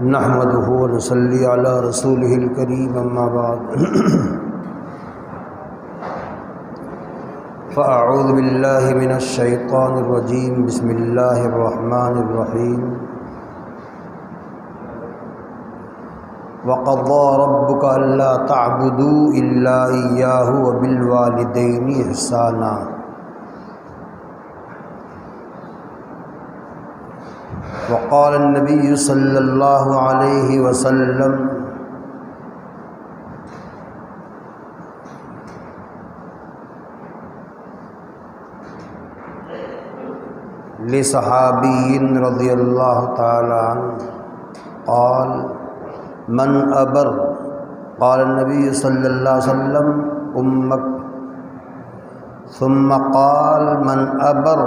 نحمده ونصلي على رسوله الكريم اما بعد فاعوذ بالله من الشيطان الرجيم بسم الله الرحمن الرحيم وقضى ربك الا تعبدوا الا اياه وبالوالدين احسانا وقال النبي صلى الله عليه وسلم لصحابي رضي الله تعالى عنه قال من أبر قال النبي صلى الله عليه وسلم أمك ثم قال من أبر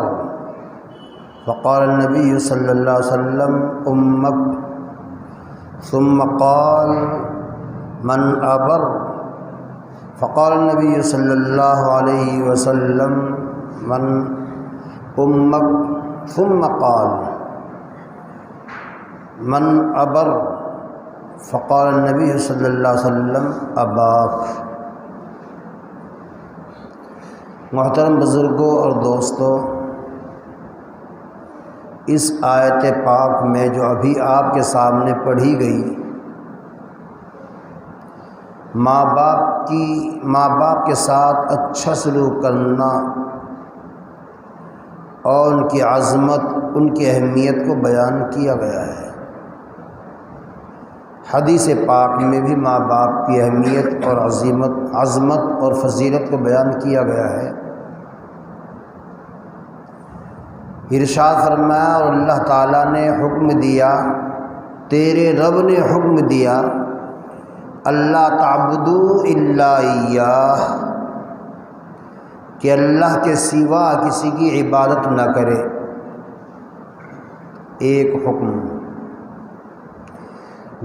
فقال النبي صلى الله عليه وسلم أمك ثم قال من أبر فقال النبي صلى الله عليه وسلم من أمك ثم قال من أبر فقال النبي صلی اللہ علیہ وسلم اباک۔ محترم بزرگوں اور دوستوں، اس آیت پاک میں جو ابھی آپ کے سامنے پڑھی گئی، ماں باپ کے ساتھ اچھا سلوک کرنا اور ان کی عظمت، ان کی اہمیت کو بیان کیا گیا ہے۔ حدیث پاک میں بھی ماں باپ کی اہمیت اور عظمت اور فضیلت کو بیان کیا گیا ہے۔ ارشاد فرمایا، اور اللہ تعالیٰ نے حکم دیا، تیرے رب نے حکم دیا، اللہ تعبدوا الا ایاہ، کہ اللہ کے سوا کسی کی عبادت نہ کرے۔ ایک حکم۔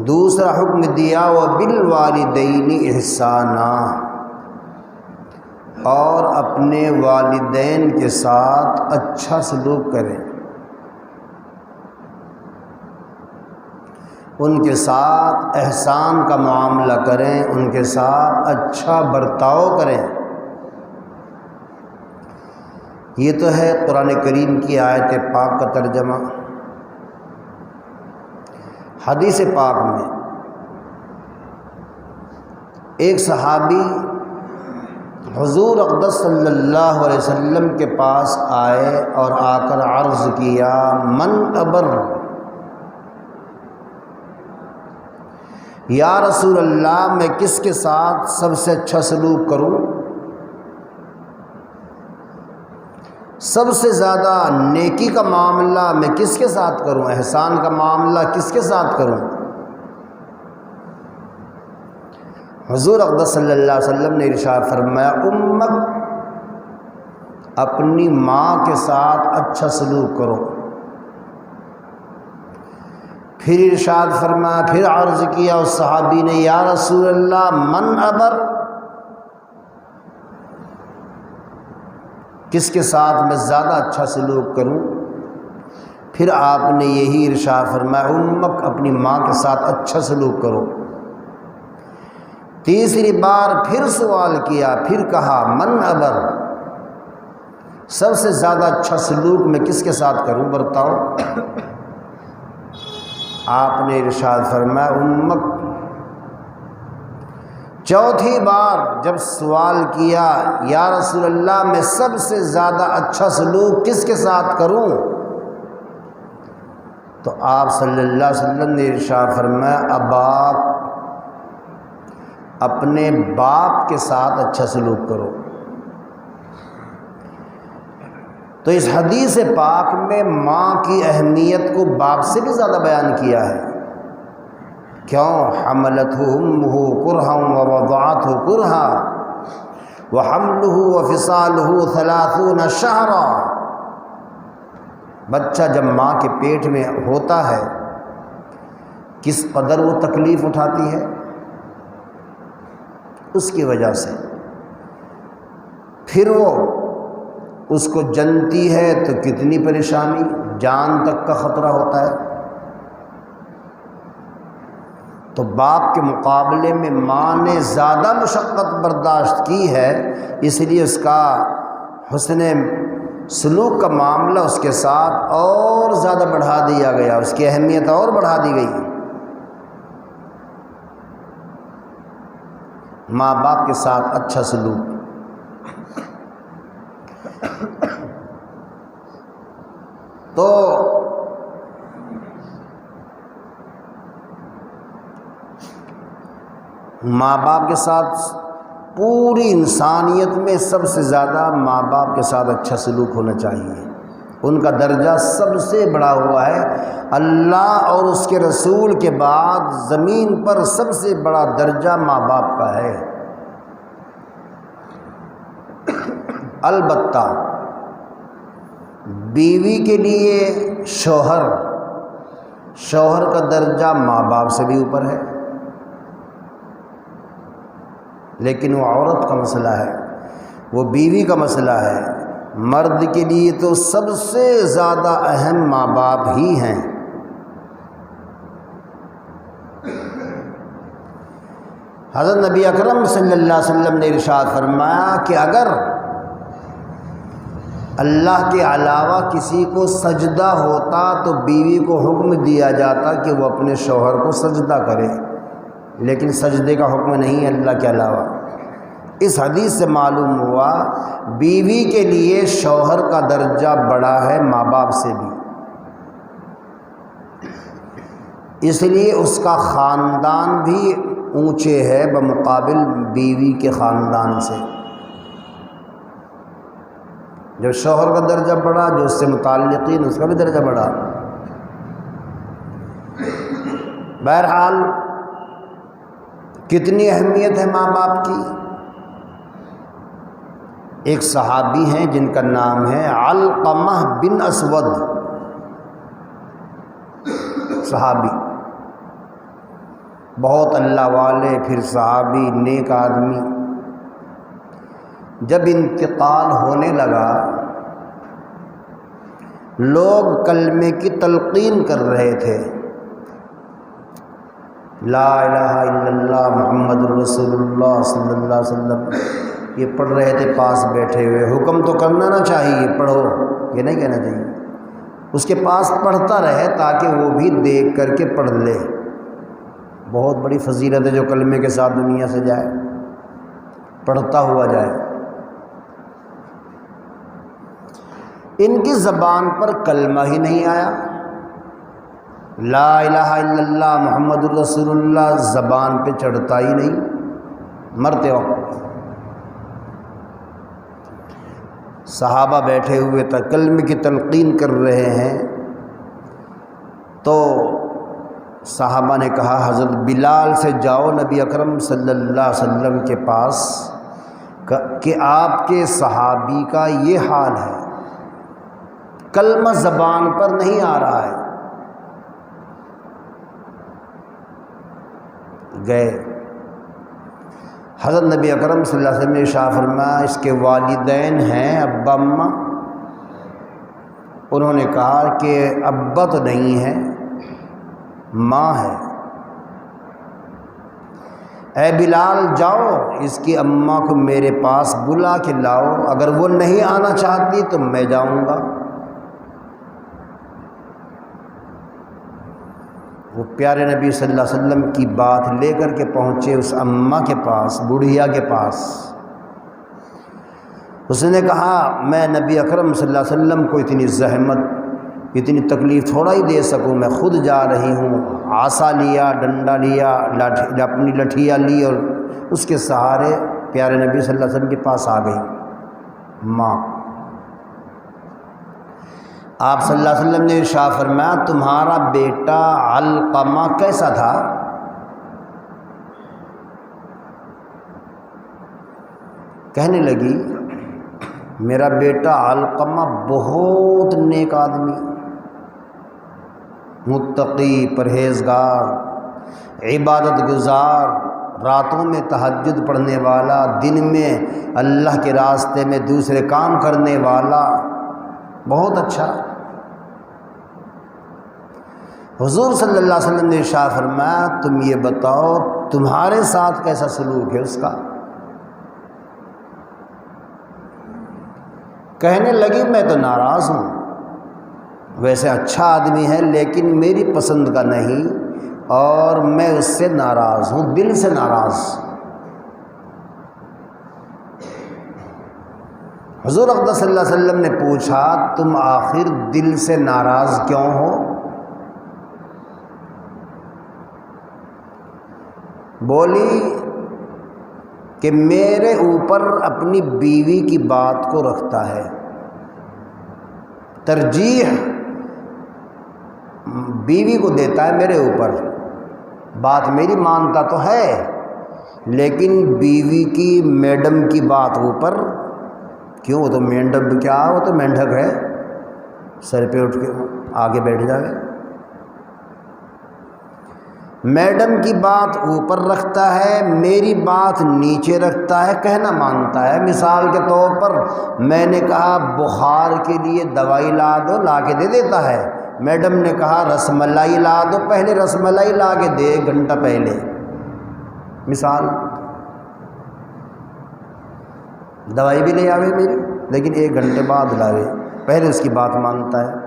دوسرا حکم دیا وبالوالدین احسانا، اور اپنے والدین کے ساتھ اچھا سلوک کریں، ان کے ساتھ احسان کا معاملہ کریں، ان کے ساتھ اچھا برتاؤ کریں۔ یہ تو ہے قرآن کریم کی آیت پاک کا ترجمہ۔ حدیث پاک میں ایک صحابی حضور اقدس صلی اللہ علیہ وسلم کے پاس آئے اور آ کر عرض کیا، من ابر، یا رسول اللہ میں کس کے ساتھ سب سے اچھا سلوک کروں؟ سب سے زیادہ نیکی کا معاملہ میں کس کے ساتھ کروں؟ احسان کا معاملہ کس کے ساتھ کروں؟ حضور اقدس صلی اللہ علیہ وسلم نے ارشاد فرمایا، امک، اپنی ماں کے ساتھ اچھا سلوک کرو۔ پھر ارشاد فرمایا، پھر عرض کیا اس صحابی نے، یا رسول اللہ من ابر، کس کے ساتھ میں زیادہ اچھا سلوک کروں؟ پھر آپ نے یہی ارشاد فرمایا، امک، اپنی ماں کے ساتھ اچھا سلوک کرو۔ تیسری بار پھر سوال کیا، پھر کہا من ابر، سب سے زیادہ اچھا سلوک میں کس کے ساتھ کروں، برتاؤ؟ آپ نے ارشاد فرمایا، امک۔ چوتھی بار جب سوال کیا، یا رسول اللہ میں سب سے زیادہ اچھا سلوک کس کے ساتھ کروں؟ تو آپ صلی اللہ علیہ وسلم نے ارشاد فرمایا، اباک، اپنے باپ کے ساتھ اچھا سلوک کرو۔ تو اس حدیث پاک میں ماں کی اہمیت کو باپ سے بھی زیادہ بیان کیا ہے۔ کیوں؟ حملتہ امہ کرہا ووضعتہ کرہا وحملہ وفصالہ 30 شہرا۔ بچہ جب ماں کے پیٹ میں ہوتا ہے کس قدر وہ تکلیف اٹھاتی ہے، اس کی وجہ سے پھر وہ اس کو جنتی ہے تو کتنی پریشانی، جان تک کا خطرہ ہوتا ہے۔ تو باپ کے مقابلے میں ماں نے زیادہ مشقت برداشت کی ہے، اس لیے اس کا حسن سلوک کا معاملہ اس کے ساتھ اور زیادہ بڑھا دیا گیا، اس کی اہمیت اور بڑھا دی گئی۔ ماں باپ کے ساتھ اچھا سلوک۔ تو ماں باپ کے ساتھ پوری انسانیت میں سب سے زیادہ ماں باپ کے ساتھ اچھا سلوک ہونا چاہیے۔ ان کا درجہ سب سے بڑا ہوا ہے، اللہ اور اس کے رسول کے بعد زمین پر سب سے بڑا درجہ ماں باپ کا ہے۔ البتہ بیوی کے لیے شوہر کا درجہ ماں باپ سے بھی اوپر ہے، لیکن وہ عورت کا مسئلہ ہے، وہ بیوی کا مسئلہ ہے۔ مرد کے لیے تو سب سے زیادہ اہم ماں باپ ہی ہیں۔ حضرت نبی اکرم صلی اللہ علیہ وسلم نے ارشاد فرمایا کہ اگر اللہ کے علاوہ کسی کو سجدہ ہوتا تو بیوی کو حکم دیا جاتا کہ وہ اپنے شوہر کو سجدہ کرے، لیکن سجدے کا حکم نہیں ہے اللہ کے علاوہ۔ اس حدیث سے معلوم ہوا بیوی کے لیے شوہر کا درجہ بڑا ہے ماں باپ سے بھی، اس لیے اس کا خاندان بھی اونچے ہے بمقابل بیوی کے خاندان سے۔ جب شوہر کا درجہ بڑھا، جو اس سے متعلقین اس کا بھی درجہ بڑھا۔ بہرحال کتنی اہمیت ہے ماں باپ کی۔ ایک صحابی ہیں جن کا نام ہے علقمہ بن اسود، صحابی، بہت اللہ والے، پھر صحابی، نیک آدمی۔ جب انتقال ہونے لگا، لوگ کلمے کی تلقین کر رہے تھے، لا الہ الا اللہ محمد رسول اللہ صلی اللہ علیہ وسلم، یہ پڑھ رہے تھے پاس بیٹھے ہوئے۔ حکم تو کرنا نہ چاہیے، پڑھو، یہ نہیں کہنا چاہیے، اس کے پاس پڑھتا رہے تاکہ وہ بھی دیکھ کر کے پڑھ لے۔ بہت بڑی فضیلت ہے جو کلمے کے ساتھ دنیا سے جائے، پڑھتا ہوا جائے۔ ان کی زبان پر کلمہ ہی نہیں آیا، لا الہ الا اللہ محمد الرسول اللہ زبان پہ چڑھتا ہی نہیں مرتے وقت۔ صحابہ بیٹھے ہوئے کلمے کی تلقین کر رہے ہیں، تو صحابہ نے کہا حضرت بلال سے جاؤ نبی اکرم صلی اللہ علیہ وسلم کے پاس کہ آپ کے صحابی کا یہ حال ہے، کلمہ زبان پر نہیں آ رہا ہے۔ گئے، حضرت نبی اکرم صلی اللہ علیہ وسلم نے ارشاد فرمایا اس کے والدین ہیں ابا اماں؟ انہوں نے کہا کہ ابا تو نہیں ہے، ماں ہے۔ اے بلال جاؤ اس کی اماں کو میرے پاس بلا کے لاؤ، اگر وہ نہیں آنا چاہتی تو میں جاؤں گا۔ وہ پیارے نبی صلی اللہ علیہ وسلم کی بات لے کر کے پہنچے اس اماں کے پاس، بوڑھیا کے پاس۔ اس نے کہا میں نبی اکرم صلی اللہ علیہ وسلم کو اتنی زحمت، اتنی تکلیف تھوڑا ہی دے سکوں، میں خود جا رہی ہوں۔ عصا لیا، ڈنڈا لیا، اپنی لٹھیا لی اور اس کے سہارے پیارے نبی صلی اللہ علیہ وسلم کے پاس آ گئی ماں۔ آپ صلی اللہ علیہ وسلم نے ارشاد فرمایا تمہارا بیٹا علقمہ کیسا تھا؟ کہنے لگی میرا بیٹا علقمہ بہت نیک آدمی، متقی، پرہیزگار، عبادت گزار، راتوں میں تہجد پڑھنے والا، دن میں اللہ کے راستے میں دوسرے کام کرنے والا، بہت اچھا۔ حضور صلی اللہ علیہ وسلم نے ارشاد فرمایا تم یہ بتاؤ تمہارے ساتھ کیسا سلوک ہے اس کا؟ کہنے لگی میں تو ناراض ہوں، ویسے اچھا آدمی ہے لیکن میری پسند کا نہیں اور میں اس سے ناراض ہوں، دل سے ناراض۔ حضور اقدس صلی اللہ علیہ وسلم نے پوچھا تم آخر دل سے ناراض کیوں ہو؟ بولی کہ میرے اوپر اپنی بیوی کی بات کو رکھتا ہے، ترجیح بیوی کو دیتا ہے میرے اوپر، بات میری مانتا تو ہے لیکن بیوی کی میڈم کی بات اوپر کیوں؟ وہ تو میڈم کیا، وہ تو مینڈک ہے، سر پہ اٹھ کے آگے بیٹھ جائے۔ میڈم کی بات اوپر رکھتا ہے، میری بات نیچے رکھتا ہے، کہنا مانتا ہے۔ مثال کے طور پر میں نے کہا بخار کے لیے دوائی لا دو، لا کے دے دیتا ہے۔ میڈم نے کہا رس ملائی لا دو، پہلے رس ملائی لا کے دے 1 گھنٹہ پہلے، مثال۔ دوائی بھی لے آوے میری لیکن 1 گھنٹے بعد لاوے، پہلے اس کی بات مانتا ہے۔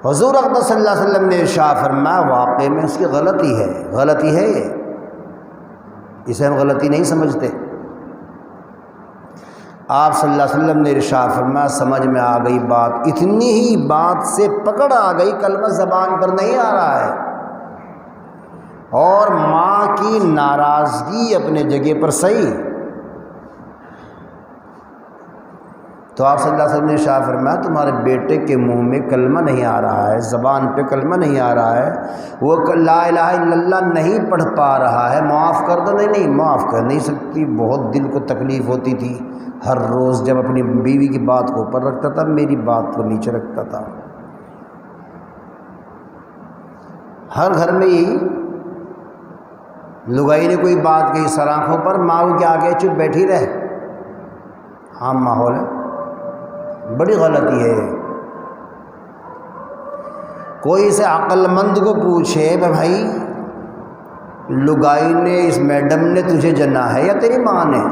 حضور اقدس صلی اللہ علیہ وسلم نے ارشاد فرمایا واقعے میں اس کی غلطی ہے، غلطی ہے یہ، اسے ہم غلطی نہیں سمجھتے۔ آپ صلی اللہ علیہ وسلم نے ارشاد فرمایا سمجھ میں آ گئی بات، اتنی ہی بات سے پکڑ آ گئی، کلمہ زبان پر نہیں آ رہا ہے، اور ماں کی ناراضگی اپنے جگہ پر صحیح۔ تو آپ صلی اللہ علیہ وسلم نے ارشاد فرمایا تمہارے بیٹے کے منہ میں کلمہ نہیں آ رہا ہے، زبان پہ کلمہ نہیں آ رہا ہے، وہ لا الہ الا اللہ نہیں پڑھ پا رہا ہے، معاف کر دو۔ نہیں معاف کر نہیں سکتی، بہت دل کو تکلیف ہوتی تھی ہر روز جب اپنی بیوی کی بات کو اوپر رکھتا تھا، میری بات کو نیچے رکھتا تھا۔ ہر گھر میں یہی لگائی نے کوئی بات کہی سر آنکھوں پر، ماں کو کیا کہ چپ بیٹھی رہے، عام ماحول ہے، بڑی غلطی ہے۔ کوئی سے عقل مند کو پوچھے بھائی لگائی نے، اس میڈم نے تجھے جنا ہے یا تیری ماں نے؟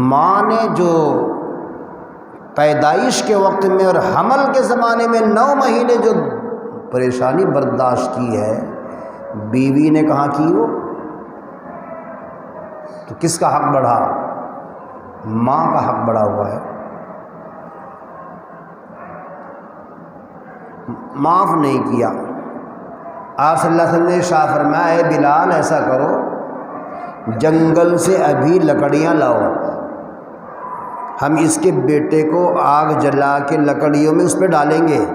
ماں نے جو پیدائش کے وقت میں اور حمل کے زمانے میں 9 مہینے جو پریشانی برداشت کی ہے، بیوی نے کہاں کی وہ؟ تو کس کا حق بڑھا؟ ماں کا حق بڑھا ہوا ہے۔ معاف نہیں کیا۔ آپ صلی اللہ علیہ وسلم نے ارشاد فرمایا اے بلال ایسا کرو جنگل سے ابھی لکڑیاں لاؤ، ہم اس کے بیٹے کو آگ جلا کے لکڑیوں میں اس پہ ڈالیں گے۔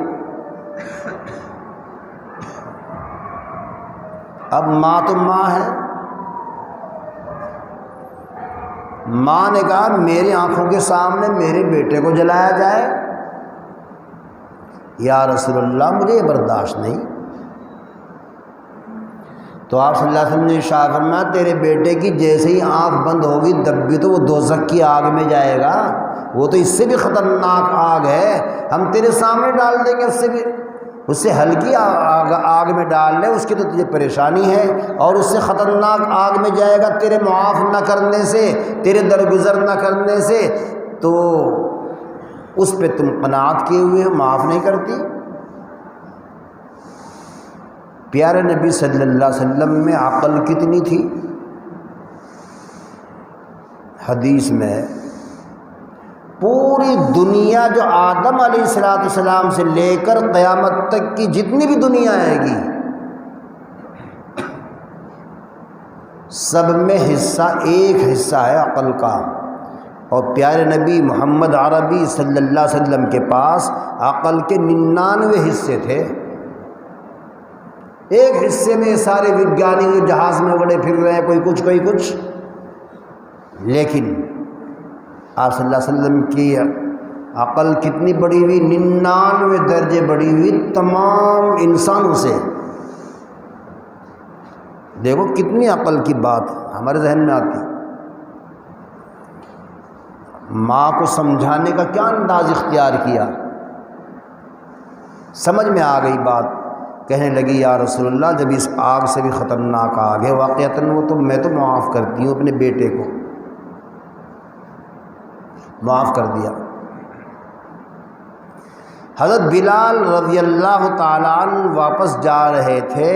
اب ماں تو ماں ہے، ماں نے کہا میری آنکھوں کے سامنے میرے بیٹے کو جلایا جائے، یا رسول اللہ مجھے یہ برداشت نہیں۔ تو آپ صلی اللہ علیہ وسلم نے ارشاد فرمایا تیرے بیٹے کی جیسے ہی آنکھ بند ہوگی تب بھی تو وہ دوزخ کی آگ میں جائے گا، وہ تو اس سے بھی خطرناک آگ ہے، ہم تیرے سامنے ڈال دیں گے، اس سے ہلکی آگ میں ڈال لے، اس کی تو تجھے پریشانی ہے، اور اس سے خطرناک آگ میں جائے گا تیرے معاف نہ کرنے سے، تیرے درگزر نہ کرنے سے، تو اس پہ تم قناعت کیے ہوئے ہو، معاف نہیں کرتی۔ پیارے نبی صلی اللہ علیہ وسلم میں عقل کتنی تھی؟ حدیث میں پوری دنیا جو آدم علیہ السلام سے لے کر قیامت تک کی جتنی بھی دنیا آئے گی سب میں ایک حصہ ہے عقل کا، اور پیارے نبی محمد عربی صلی اللہ علیہ وسلم کے پاس عقل کے 99 حصے تھے۔ ایک حصے میں سارے وگیانی جو جہاز میں اڑے پھر رہے ہیں، کوئی کچھ کوئی کچھ، لیکن آپ صلی اللہ علیہ وسلم کی عقل کتنی بڑی ہوئی؟ 99 درجے بڑی ہوئی تمام انسانوں سے۔ دیکھو کتنی عقل کی بات ہمارے ذہن میں آتی۔ ماں کو سمجھانے کا کیا انداز اختیار کیا، سمجھ میں آ گئی بات، کہنے لگی یا رسول اللہ جب اس آگ سے بھی خطرناک آگ ہے واقعتاً وہ تو میں تو معاف کرتی ہوں، اپنے بیٹے کو معاف کر دیا۔ حضرت بلال رضی اللہ تعالیٰ عنہ واپس جا رہے تھے،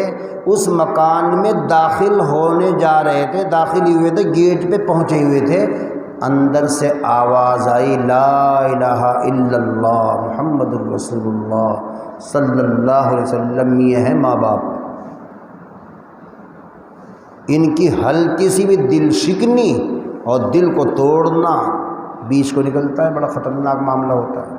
اس مکان میں داخل ہونے جا رہے تھے، داخل ہی ہوئے تھے، گیٹ پہ پہنچے ہوئے تھے، اندر سے آواز آئی لا الہ الا اللہ محمد الرسول اللہ صلی اللہ علیہ وسلم۔ یہ ہے ماں باپ، ان کی ہلکی سی بھی دل شکنی اور دل کو توڑنا بیچ کو نکلتا ہے، بڑا خطرناک معاملہ ہوتا ہے۔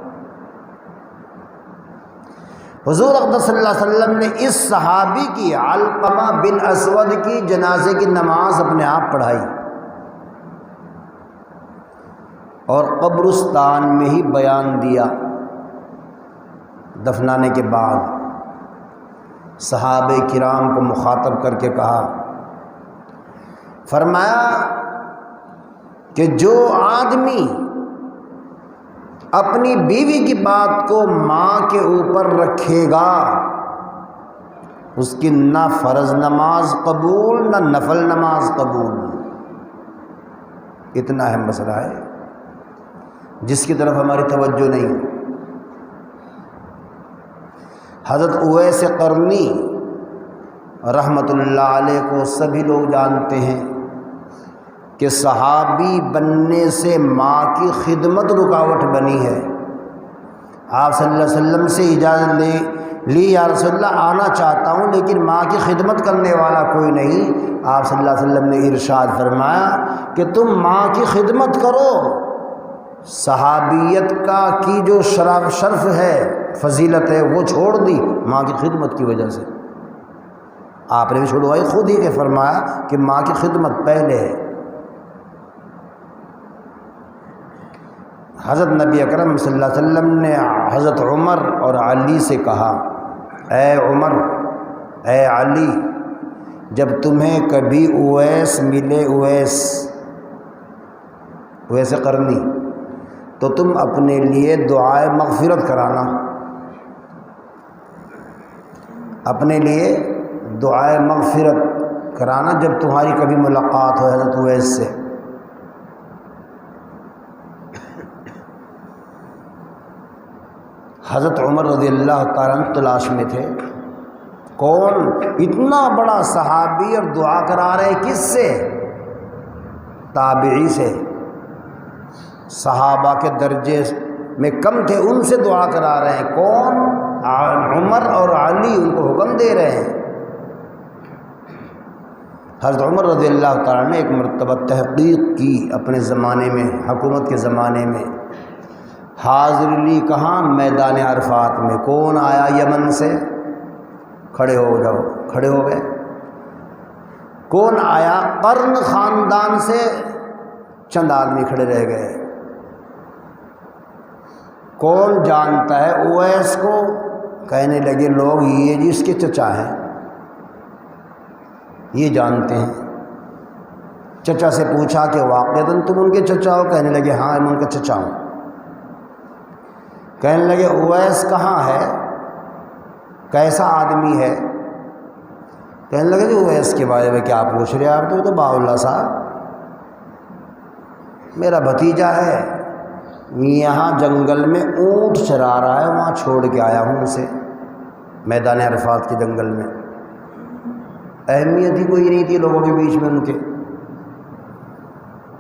حضور اقدس صلی اللہ علیہ وسلم نے اس صحابی کی، علقمہ بن اسود کی جنازے کی نماز اپنے آپ پڑھائی اور قبرستان میں ہی بیان دیا۔ دفنانے کے بعد صحابہ کرام کو مخاطب کر کے کہا، فرمایا کہ جو آدمی اپنی بیوی کی بات کو ماں کے اوپر رکھے گا اس کی نہ فرض نماز قبول نہ نفل نماز قبول۔ اتنا اہم مسئلہ ہے جس کی طرف ہماری توجہ نہیں۔ حضرت اویس قرنی رحمۃ اللہ علیہ کو سبھی لوگ جانتے ہیں کہ صحابی بننے سے ماں کی خدمت رکاوٹ بنی ہے۔ آپ صلی اللہ علیہ وسلم سے اجازت لی یا رسول اللہ آنا چاہتا ہوں لیکن ماں کی خدمت کرنے والا کوئی نہیں۔ آپ صلی اللہ علیہ وسلم نے ارشاد فرمایا کہ تم ماں کی خدمت کرو۔ صحابیت کی جو شرف ہے، فضیلت ہے، وہ چھوڑ دی ماں کی خدمت کی وجہ سے۔ آپ نے بھی چھوڑوائی، خود ہی کہ فرمایا کہ ماں کی خدمت پہلے ہے۔ حضرت نبی اکرم صلی اللہ علیہ وسلم نے حضرت عمر اور علی سے کہا، اے عمر، اے علی، جب تمہیں کبھی اویس ملے، اویس قرنی، تو تم اپنے لیے دعائے مغفرت کرانا، اپنے لیے دعائے مغفرت کرانا جب تمہاری کبھی ملاقات ہو حضرت اویس سے۔ حضرت عمر رضی اللہ تعالیٰ عنہ تلاش میں تھے، کون اتنا بڑا صحابی اور دعا کرا رہے، کس سے؟ تابعی سے، صحابہ کے درجے میں کم تھے، ان سے دعا کرا رہے ہیں۔ کون؟ عمر اور علی ان کو حکم دے رہے ہیں۔ حضرت عمر رضی اللہ تعالیٰ نے ایک مرتبہ تحقیق کی اپنے زمانے میں، حکومت کے زمانے میں، حاضر لی کہاں؟ میدان عرفات میں۔ کون آیا یمن سے؟ کھڑے ہو جاؤ، کھڑے ہو گئے۔ کون آیا؟ قرن خاندان سے چند آدمی کھڑے رہ گئے۔ کون جانتا ہے اویس کو؟ کہنے لگے لوگ یہ جس کے چچا ہیں، یہ جانتے ہیں۔ چچا سے پوچھا کہ واقعتاً تم ان کے چچا ہو؟ کہنے لگے ہاں میں ان کا چچا ہوں۔ کہنے لگے اویس کہاں ہے، کیسا آدمی ہے؟ کہنے لگے جو اویس کے بارے میں کیا پوچھ رہے آپ، تو با اللہ صاحب میرا بھتیجا ہے، یہاں جنگل میں اونٹ چرا رہا ہے، وہاں چھوڑ کے آیا ہوں اسے، میدان عرفات کے جنگل میں۔ اہمیت ہی کوئی نہیں تھی لوگوں کے بیچ میں ان کے۔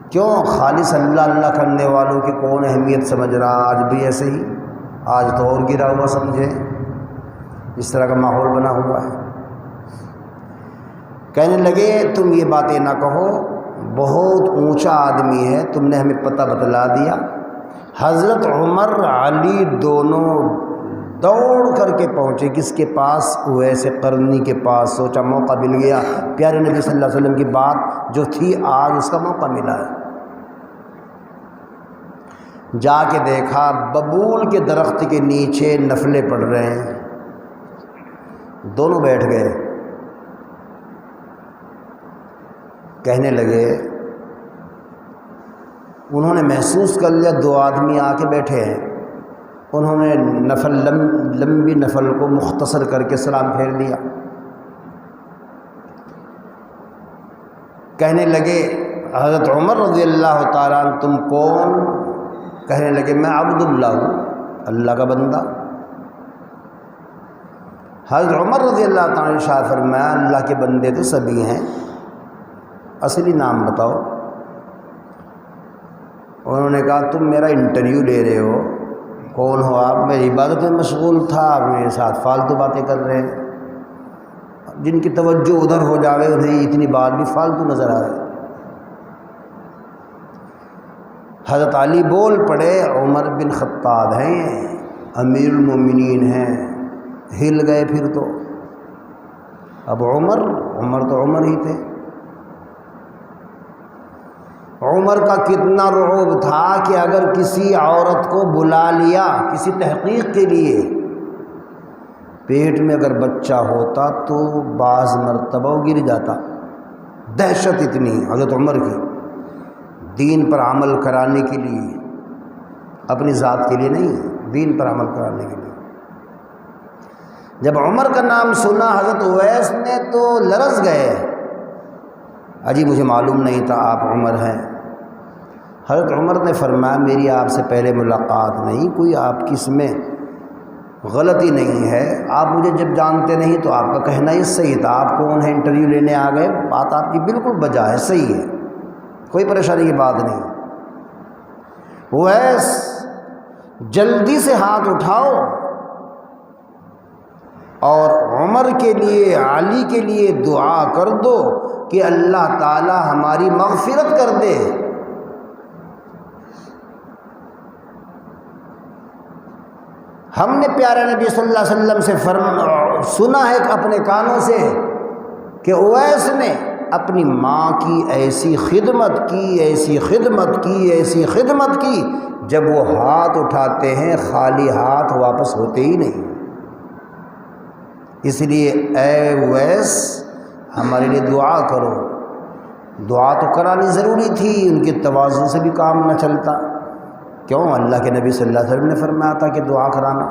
کیوں؟ خالص اللہ اللہ کرنے والوں کی کون اہمیت سمجھ رہا؟ آج بھی ایسے ہی، آج تو اور گرا ہوا سمجھے، اس طرح کا ماحول بنا ہوا ہے۔ کہنے لگے تم یہ باتیں نہ کہو، بہت اونچا آدمی ہے، تم نے ہمیں پتہ بتلا دیا۔ حضرت عمر علی دونوں دوڑ کر کے پہنچے، کس کے پاس؟ اویس قرنی کے پاس۔ سوچا موقع مل گیا، پیارے نبی صلی اللہ علیہ وسلم کی بات جو تھی آج اس کا موقع ملا ہے۔ جا کے دیکھا ببول کے درخت کے نیچے نفلیں پڑھ رہے ہیں، دونوں بیٹھ گئے۔ کہنے لگے انہوں نے محسوس کر لیا 2 آدمی آ کے بیٹھے ہیں، انہوں نے لمبی نفل کو مختصر کر کے سلام پھیر دیا۔ کہنے لگے حضرت عمر رضی اللہ تعالیٰ عنہ تم کون؟ کہنے لگے میں عبداللہ ہوں، اللہ کا بندہ۔ حضرت عمر رضی اللہ تعالیٰ عنہ ارشاد فرمایا اللہ کے بندے تو سبھی ہیں، اصلی نام بتاؤ۔ انہوں نے کہا تم میرا انٹرویو لے رہے ہو، کون ہو آپ؟ میں عبادت میں مشغول تھا، آپ میرے ساتھ فالتو باتیں کر رہے ہیں۔ جن کی توجہ ادھر ہو جاوے انہیں اتنی بات بھی فالتو نظر آئے۔ حضرت علی بول پڑے عمر بن خطاب ہیں، امیر المومنین ہیں، ہل گئے پھر تو۔ اب عمر تو عمر ہی تھے۔ عمر کا کتنا رعب تھا کہ اگر کسی عورت کو بلا لیا کسی تحقیق کے لیے، پیٹ میں اگر بچہ ہوتا تو بعض مرتبہ وہ گر جاتا۔ دہشت اتنی حضرت عمر کی، دین پر عمل کرانے کے لیے، اپنی ذات کے لیے نہیں، دین پر عمل کرانے کے لیے۔ جب عمر کا نام سنا حضرت اویس نے تو لرز گئے، اجی مجھے معلوم نہیں تھا آپ عمر ہیں۔ حضرت عمر نے فرمایا میری آپ سے پہلے ملاقات نہیں، کوئی آپ کی اس میں غلطی نہیں ہے، آپ مجھے جب جانتے نہیں تو آپ کا کہنا یہ صحیح تھا، آپ کو انہیں انٹرویو لینے آ گئے، بات آپ کی بالکل بجا ہے، صحیح ہے، کوئی پریشانی کی بات نہیں۔ اویس جلدی سے ہاتھ اٹھاؤ اور عمر کے لیے، علی کے لیے دعا کر دو کہ اللہ تعالی ہماری مغفرت کر دے۔ ہم نے پیارے نبی صلی اللہ علیہ وسلم سے سنا ہے اپنے کانوں سے کہ اویس نے اپنی ماں کی ایسی خدمت کی، ایسی خدمت کی، ایسی خدمت کی، جب وہ ہاتھ اٹھاتے ہیں خالی ہاتھ واپس ہوتے ہی نہیں۔ اس لیے اے اویس ہمارے لیے دعا کرو۔ دعا تو کرانی ضروری تھی، ان کے تواضع سے بھی کام نہ چلتا۔ کیوں؟ اللہ کے نبی صلی اللہ علیہ وسلم نے فرمایا تھا کہ دعا کرانا۔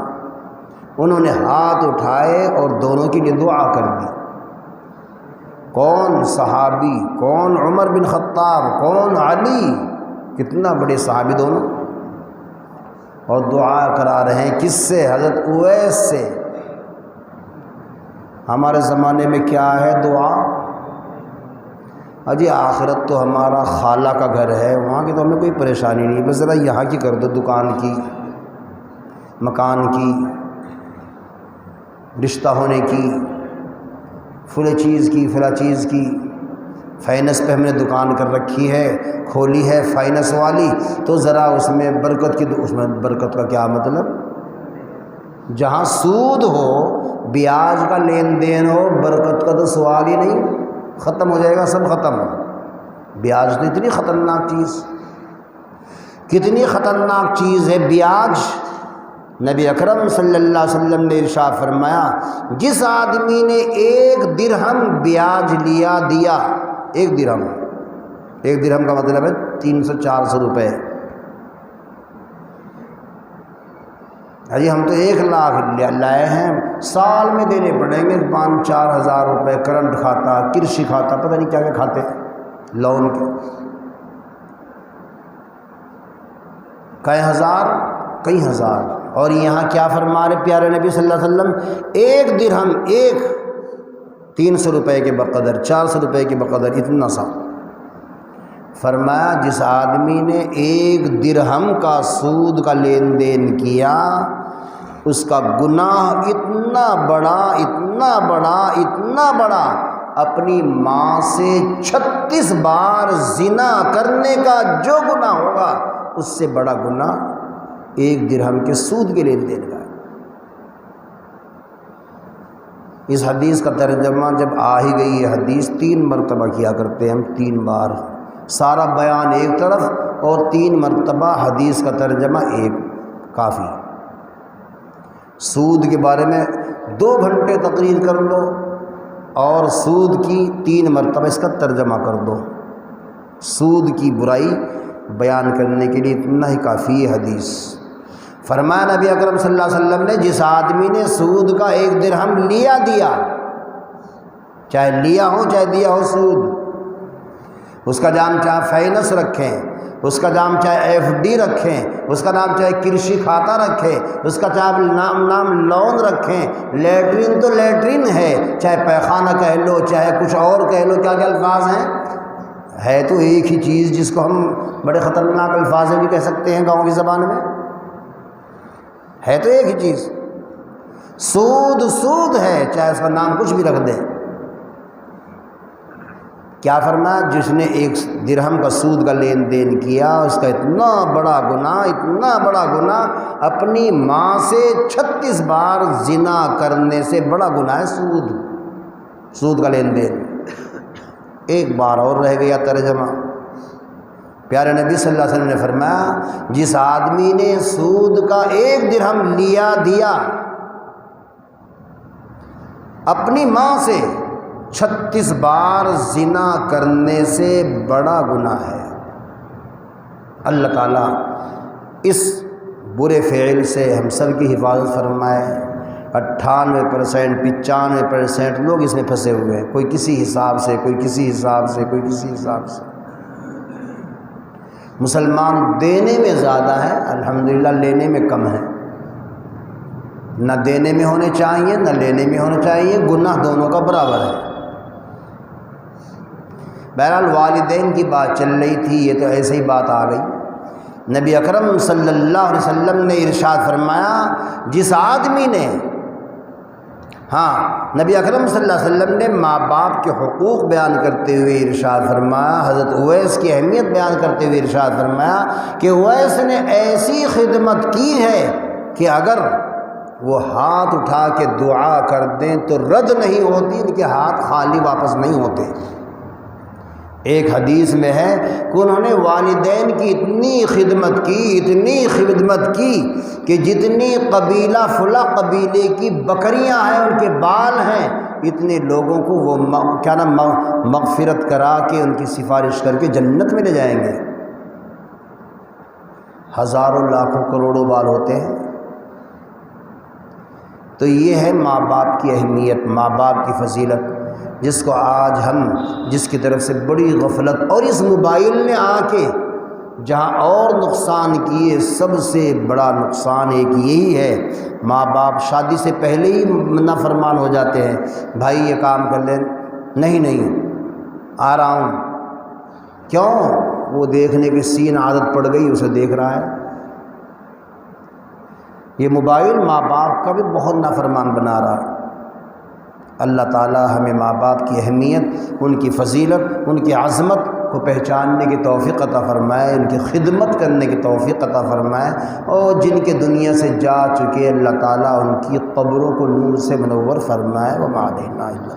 انہوں نے ہاتھ اٹھائے اور دونوں کے لیے دعا کر دی۔ کون صحابی، کون عمر بن خطاب، کون علی، کتنا بڑے صحابی دونوں، اور دعا کرا رہے ہیں کس سے؟ حضرت اویس سے۔ ہمارے زمانے میں کیا ہے دعا؟ اجی آخرت تو ہمارا خالہ کا گھر ہے، وہاں کی تو ہمیں کوئی پریشانی نہیں، بس ذرا یہاں کی کر دو، دکان کی، مکان کی، رشتہ ہونے کی، فلاں چیز کی، فلاں چیز کی۔ فائنس پہ ہم نے دکان کر رکھی ہے، کھولی ہے فائنس والی، تو ذرا اس میں برکت کی، اس میں برکت کا کیا مطلب؟ جہاں سود ہو، بیاج کا لین دین ہو، برکت کا تو سوال ہی نہیں، ختم ہو جائے گا، سب ختم۔ بیاج تو اتنی خطرناک چیز، کتنی خطرناک چیز ہے بیاج۔ نبی اکرم صلی اللہ علیہ وسلم نے ارشاد فرمایا جس آدمی نے 1 درہم بیاج دیا، 1 درہم کا مطلب ہے 300-400 روپے۔ ابھی ہم تو 1 لاکھ لائے ہیں، سال میں دینے پڑیں گے 5-4 ہزار روپے، کرنٹ کھاتا، کرشی کھاتا، پتہ نہیں کیا کیا کھاتے لون کے، کئی ہزار۔ اور یہاں کیا فرما رہے پیارے نبی صلی اللہ علیہ وسلم؟ 1 درہم، 300 روپے کے بقدر، 400 روپے کے بقدر، اتنا سا۔ فرمایا جس آدمی نے 1 درہم کا سود کا لین دین کیا، اس کا گناہ اتنا بڑا اپنی ماں سے 36 بار زنا کرنے کا جو گناہ ہوگا، اس سے بڑا گناہ 1 درہم کے سود کے لین دین کا۔ اس حدیث کا ترجمہ جب آ ہی گئی یہ حدیث 3 مرتبہ کیا کرتے ہیں ہم، 3 بار، سارا بیان ایک طرف اور 3 مرتبہ حدیث کا ترجمہ ایک، کافی۔ سود کے بارے میں 2 گھنٹے تقریر کر لو اور سود کی 3 مرتبہ اس کا ترجمہ کر دو۔ سود کی برائی بیان کرنے کے لیے اتنا ہی کافی ہے حدیث۔ فرمایا نبی اکرم صلی اللہ علیہ وسلم نے جس آدمی نے سود کا 1 درہم لیا دیا، چاہے لیا ہو چاہے دیا ہو سود، اس کا نام چاہے فائننس رکھیں، اس کا نام چاہے ایف ڈی رکھیں، اس کا نام چاہے کرشی کھاتہ رکھیں، اس کا چاہے نام لون رکھیں، لیٹرین تو لیٹرین ہے، چاہے پیخانہ کہہ لو چاہے کچھ اور کہہ لو، کیا کیا الفاظ ہیں، ہے تو ایک ہی چیز جس کو ہم بڑے خطرناک الفاظ بھی کہہ سکتے ہیں گاؤں کی زبان میں، ہے تو ایک ہی چیز، سود سود ہے، چاہے اس کا نام کچھ بھی رکھ دیں۔ کیا فرمایا؟ جس نے 1 درہم کا سود کا لین دین کیا، اس کا اتنا بڑا گناہ اپنی ماں سے 36 بار زنا کرنے سے بڑا گناہ ہے سود کا لین دین۔ ایک بار اور رہ گیا ترجمہ، پیارے نبی صلی اللہ علیہ وسلم نے فرمایا جس آدمی نے سود کا 1 درہم لیا دیا اپنی ماں سے 36 بار زنا کرنے سے بڑا گناہ ہے۔ اللہ تعالیٰ اس برے فعل سے ہم سب کی حفاظت فرمائے۔ 98% 95% لوگ اس میں پھنسے ہوئے ہیں، کوئی کسی حساب سے، کوئی کسی حساب سے، کوئی کسی حساب سے۔ مسلمان دینے میں زیادہ ہے، الحمدللہ لینے میں کم ہے۔ نہ دینے میں ہونے چاہیے نہ لینے میں ہونے چاہیے، گناہ دونوں کا برابر ہے۔ بہرحال والدین کی بات چل رہی تھی، یہ تو ایسے ہی بات آ گئی۔ نبی اکرم صلی اللہ علیہ وسلم نے ارشاد فرمایا جس آدمی نے، نبی اکرم صلی اللہ علیہ وسلم نے ماں باپ کے حقوق بیان کرتے ہوئے ارشاد فرمایا، حضرت اویس کی اہمیت بیان کرتے ہوئے ارشاد فرمایا کہ اویس نے ایسی خدمت کی ہے کہ اگر وہ ہاتھ اٹھا کے دعا کر دیں تو رد نہیں ہوتی، ان کے ہاتھ خالی واپس نہیں ہوتے۔ ایک حدیث میں ہے کہ انہوں نے والدین کی اتنی خدمت کی کہ جتنی قبیلہ فلاں قبیلے کی بکریاں ہیں ان کے بال ہیں، اتنے لوگوں کو وہ مغفرت کرا کے ان کی سفارش کر کے جنت میں لے جائیں گے۔ ہزاروں لاکھوں کروڑوں بال ہوتے ہیں۔ تو یہ ہے ماں باپ کی اہمیت، ماں باپ کی فضیلت، جس کو آج ہم جس کی طرف سے بڑی غفلت، اور اس موبائل نے آ کے جہاں اور نقصان کیے، سب سے بڑا نقصان ایک یہی ہے، ماں باپ شادی سے پہلے ہی نافرمان ہو جاتے ہیں، بھائی یہ کام کر لیں، نہیں آ رہا ہوں، کیوں؟ وہ دیکھنے کی سین عادت پڑ گئی، اسے دیکھ رہا ہے۔ یہ موبائل ماں باپ کا بھی بہت نافرمان بنا رہا ہے۔ اللہ تعالی ہمیں ماں باپ کی اہمیت، ان کی فضیلت، ان کی عظمت کو پہچاننے کی توفیق عطا فرمائے، ان کی خدمت کرنے کی توفیق عطا فرمائے، اور جن کے دنیا سے جا چکے اللہ تعالی ان کی قبروں کو نور سے منور فرمائے۔ وما علینا الا